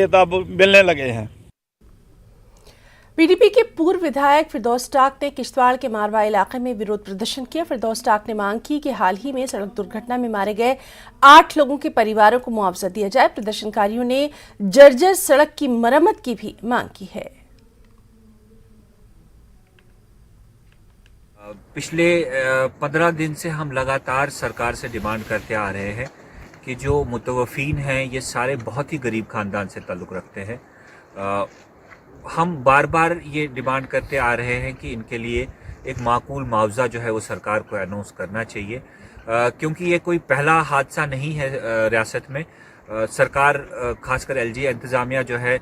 मिलने लगे हैं। पीडीपी के पूर्व विधायक फिरदौस टाक ने किश्तवाड़ के मारवा इलाके में विरोध प्रदर्शन किया। फिरदौस टाक ने मांग की कि हाल ही में सड़क दुर्घटना में मारे गए 8 लोगों के परिवारों को मुआवजा दिया जाए। प्रदर्शनकारियों ने जर्जर सड़क की मरम्मत की भी मांग की है। पिछले 15 दिन से हम लगातार सरकार से डिमांड करते आ रहे हैं कि जो मुतवफ़ीन हैं ये सारे बहुत ही गरीब ख़ानदान से ताल्लुक़ रखते हैं। हम बार बार ये डिमांड करते आ रहे हैं कि इनके लिए एक माकूल मुआवजा जो है वो सरकार को अनाउंस करना चाहिए, क्योंकि ये कोई पहला हादसा नहीं है रियासत में। सरकार खासकर एलजी इंतज़ामिया जो है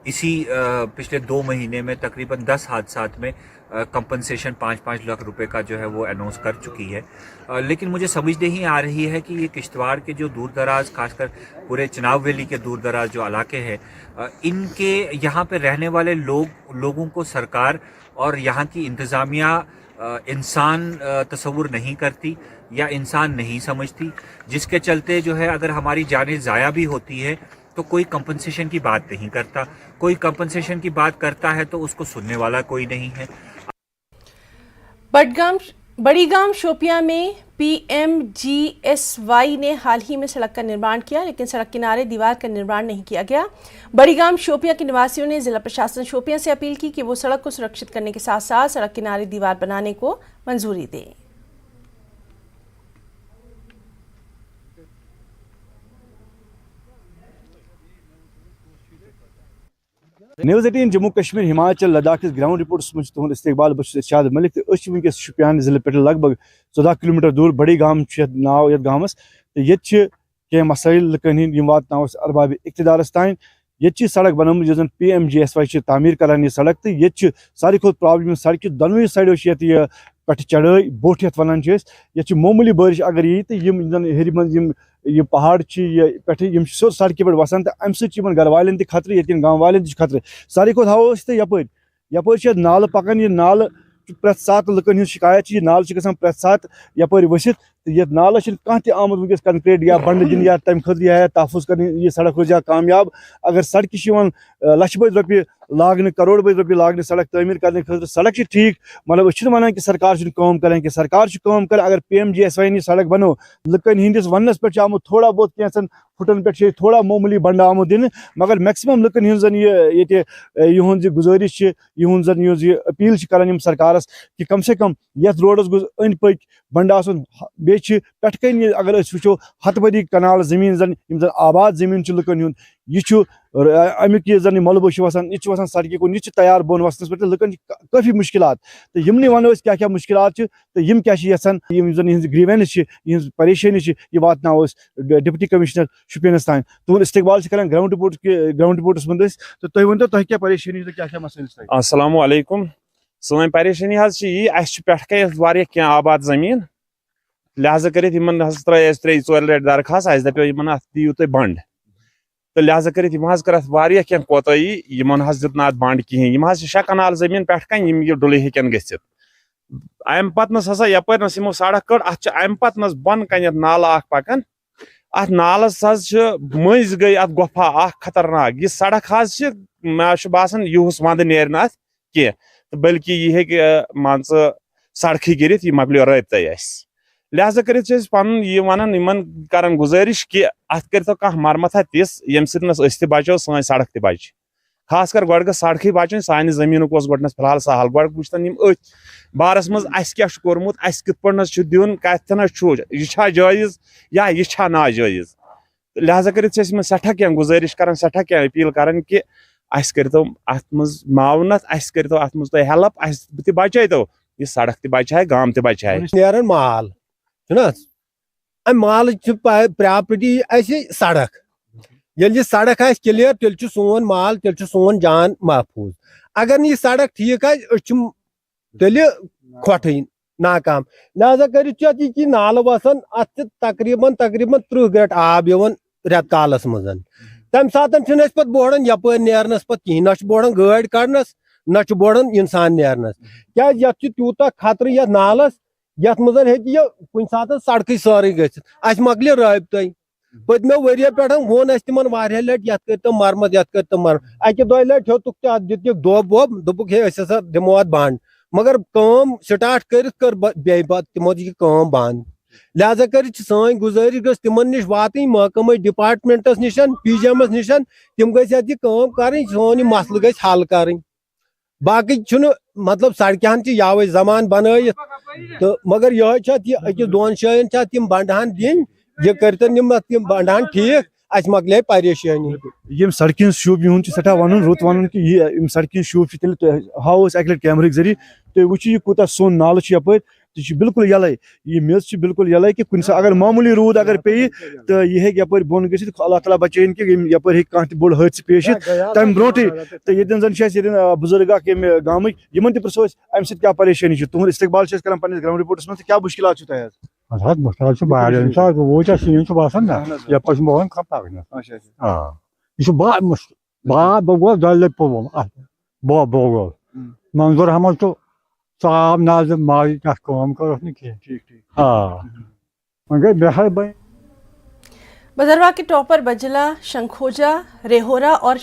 इसी पिछले 2 महीने में तकरीबन 10 हादसात में कंपनसेशन 5-5 लाख रुपए का जो है वो अनाउंस कर चुकी है। लेकिन मुझे समझ नहीं आ रही है कि ये किश्तवाड़ के जो दूर दराज, खासकर पूरे चिनाब वैली के दूर दराज जो इलाके हैं, इनके यहाँ पे रहने वाले लोगों को सरकार और यहाँ की इंतज़ामिया इंसान तस्वुर नहीं करती या इंसान नहीं समझती, जिसके चलते जो है अगर हमारी जानें ज़ाया भी होती है तो कोई कंपनसेशन की बात नहीं करता। कोई कंपनसेशन की बात करता है तो उसको सुनने वाला कोई नहीं है। बड़ीगाम शोपियां में पीएमजीएसवाई ने हाल ही में सड़क का निर्माण किया, लेकिन सड़क किनारे दीवार का निर्माण नहीं किया गया। बड़ीगाम शोपियां के निवासियों ने जिला प्रशासन शोपियां से अपील की कि वो सड़क को सुरक्षित करने के साथ साथ सड़क किनारे दीवार बनाने को मंजूरी दें। News 18 Jammu Kashmir Himachal Ladakh ground reports में तुहद इस्तकबाल। बस इरशाद मलिक तो वनकस शुपियान जिले पे लगभग 14 किलोमीटर दूर बड़ी गाम नाव ये गामस तो ये कह मसाइल लकन हंद वातन अरबाब इख्तिदारस तान। ये सड़क बनम जो PMGSY तामीर करान यह सड़क तो ये सारी खुद प्रॉब्लम सड़क दोनों साइडो पे चढ़ाई बोट ये वन ये मामूली बारिश अगर यी तो हेर मन ये पहाड़ पे सोज सड़क पे वसान तो अम सर घर वाले खतरे ये गाँव वाले खतरे। सारी खुद हाव तो यपर नाल पकान यह नाल प्रत सात लुकन हज शिकायत यह नाल प्रत सात यपर वसित तो ये नाल कह आमुद वनकस कंक्रीट या बंड दिन या तम खतर या तहफुज कर यह सड़क रोजा कामयाब। अगर सड़क लक्ष बद रुपये लागने, करोड़ बद रुपये लागने सड़क तमीर करने खतर सड़क ठीक, मतलब वन कि सरकार काम करें कि सरकार काम कर। अगर PMGSY सड़क बनो लुकन हंदिस वनस पे आमुद थोड़ा बहुत कैंसन फुटन पे थोड़ा मामूली बंड आमुद दिन, मगर मैक्सिमम लुकन हन ये गुजारिश यहूं जन ये अपील करान सरकारस कि कम से कम ये रोडस गोस अंद पक बंड आसन। पे अगर वो हथ बदी कनाल जमीन जन आबाद जमीन लुकन हूं अमुक यह जन मलबो वसान यह सड़क कुन यह तैयार बोन वसनस पे लुकन काफ़ी मुश्किलात तो यमन वन क्या क्या मुश्किलात तो यम क्या यसान जन ग्रीवेंस परेशानी यह वातन डिप्टी कमिश्नर शुपियनस तान। तुहद इस्तकबाल कर ग्राउंड रिपोर्ट्स मंद तो तुम वन तो क्या परेशानी तो क्या मसले। अस्सलाम वालेकुम। सन परेशानी यी पे आबाद जमीन लिहाजा कर त्रे 4 लट दरखास्त दपो दियो तुम बंड तो लिहाजा कर क्या कोताही दित ना बंड कहें 6 कनाल जमीन पे कन डुल हेकन गत अम पतनस हसा यपर यमो सड़क कड़ अत अम पतनस बन कन नाल पकान अत नालस मज गई अत गुफा खतरनाक यह सड़क मे बासान यूस वंद नेर अत कह बल्कि यह मान सड़क गिर यह मकलो रबत लिहाजा कर वन कर गुजारिश कि अत कर कह मरमत तिस यम सत बचो सन सड़क त बच खास कर गो सड़क बचन सान जमीन गोडनस फिलहाल सहल गो वुचन अथ बारस मज क्या कोर्मुत कत पे दिन कथन यह जायज या यह नाजायज। लिहाजा कर सठा क्या गुजारिश कर सठा क्या अपील कर कि करो अत मज मावनत करो अत मज तुम हेल्प बच बचाई तो यह सड़क त बचाए गाम त बचाए माल माल प्रॉपर्टी सड़क ये सड़क क्लियर तेल सोन माल तेल सोन जान महफूज। अगर यह सड़क ठीक तेल खोटन नाकाम। लिहाजा कर नाल वसान अत तकरीबन 30 गट आब रेत कालस मज तम सात पे बोड़न यपर नेरनस पे कहीं ना बोड़न गाड़ कड़नस ना बोड़न इंसान नेरनस क्या तूत खतर ये नालस ये मज कुन सात सड़क सारे गत मकल रबत پتمو وریا پہ وون تمن واریاہ لٹ یت کر تم مرمت یت کر تم مرمت اکہ دۄیہِ لٹہِ ہیوٚتُکھ تہِ اتھ دِتِکھ دۄب وۄب دوٚپُکھ ہے أسۍ ہسا دِمو اتھ بنٛد مگر کٲم سٹارٹ کٔرِتھ کٔر بیٚیہِ پتہٕ تِمو دِژ یہِ کٲم بنٛد لہذا کٔرِتھ چھِ سٲنۍ گُزٲرِش گٔژھ تِمن نِش واتٕنۍ محکمہٕ ڈپارٹمنٹس نِشن پی جی ایمس نِشن تِم گٔژھۍ اتھ یہِ کٲم کرٕنۍ سون یہِ مسلہٕ گژھِ حل کرٕنۍ باقٕے چھُنہٕ مطلب سڑکہِ ہن چھِ یاوے زمان بنٲیِتھ تہٕ مگر یِہوے چھِ اتھ یہِ أکِس دۄن جاین چھِ اتھ یِم بنڈٕ ہن دِنۍ یہ کرتن یِم اتھ یِم بنڈٕ ہن ٹھیٖک اَسہِ مۄکلے پریشٲنی یم سڑکہ ہٕنٛز شوٗب یِہُنٛد چھُ سٮ۪ٹھاہ ونُن رُت ونُن کہ یم سڑکہ ہٕنٛز شوٗب چھِ تیٚلہِ تۄہہِ ہاوو أسۍ اکہِ لٹہِ کیمرہٕکۍ ذٔریعہٕ تُہۍ وٕچھِو یہِ کوٗتاہ سوٚن نالہٕ چھُ یپٲرۍ تہٕ چھُ بالکل یلے یہِ میٚژ چھِ بالکل یلے کہ کُنہِ ساتہٕ اگر معموٗلی روٗد اگر پیٚیہِ تہٕ یہِ ہیٚکہِ یپٲرۍ بۄن گٔژھِتھ اللہ تعالیٰ بچٲیِن کہ یپٲرۍ ہیٚکہِ کانٛہہ تہِ بوٚڑ حٲدثہٕ پیش یِتھ تمہِ برونٛٹھٕے تہٕ ییٚتٮ۪ن زن چھِ اَسہِ ییٚتٮ۪ن بُزرگ اکھ ییٚمہِ گامٕکۍ یِمن تہِ پرژھو أسۍ امہِ سۭتۍ کیٛاہ پریشٲنی چھِ تُہُنٛد استقبال چھِ أسۍ کران پننِس گراوُنڈ رِپورٹس منٛز تہٕ کیٛاہ مُشکلات چھِو تۄہہِ حظ حضرت مُشکِلات چھِ واریاہ ییٚمہِ ساتہٕ روٗد یا شیٖن چھُ باسان نا یپٲرۍ چھُ بہوان پکنس یہِ چھُ بڑٕ مُشکِل باد گوٚو دۄیہِ لٹہِ پوٚوُم اتھ بوگُل منظور احمد چھُ صاف نظر ماجہِ کانٛہہ کٲم کٔرٕکھ نہٕ کینٛہہ وۄنۍ گٔے مہربٲنی بدروا کے ٹاپر بجلا شنکھوجا ریہورا اور